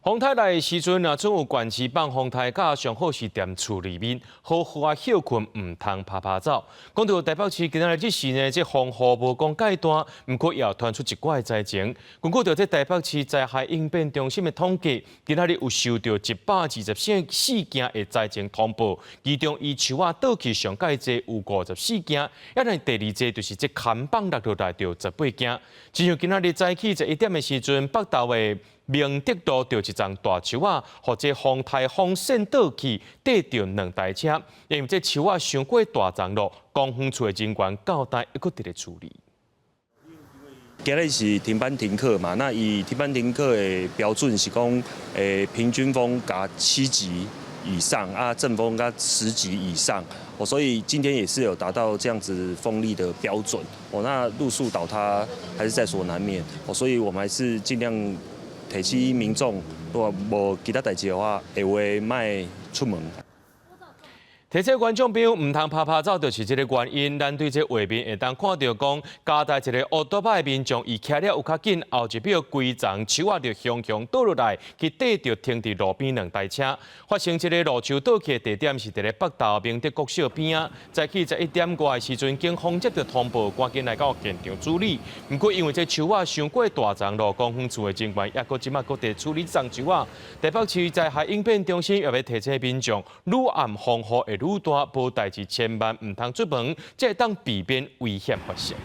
风台来的时阵啊，总有管市放风台，甲上好是踮厝里面，好好休困，唔通拍拍走。讲到台北市今仔日这时呢，这风雨无讲介大，不过也传出一寡的灾情。根据着这台北市灾害应变中心的统计，今仔日有收到124件的灾情通报，其中以树仔倒去上介济有54件，也来第二济就是这砍棒落落来就18件。就像今仔日早起11点的时阵，北投的明德路就一丛大树仔，或者风台风扇倒去，跌着2台车，因为这树仔伤过大丛咯，公园处的人员交代一个伫咧处理。今日是停班停课嘛，那以停班停课的标准是讲，平均风加7级以上啊，阵风加10级以上，所以今天也是有达到这样子风力的标准。那路树倒塌还是在所难免，所以我们还是尽量提醒民众，如果无其他代志的话，下回卖出门。提醒观众朋友，唔通拍拍走，就是这个原因。咱对这画面会当看到讲，加在一个乌多巴的民众，伊骑了有较紧，后一秒规丛树仔就雄雄倒落来，去缀着停伫路边2台车。发生这个路树倒去的地点是伫咧北投明德国小边啊。早起11点外的时阵，警方接到通报，赶紧来到现场处理。不过因为这树仔伤过大丛咯，公园处的人员也搁即马搁伫处理丛树仔。台北市灾害应变中心也要提醒民众，愈暗风雨会愈大，无代志千万唔通出门，才会当避免危险发生。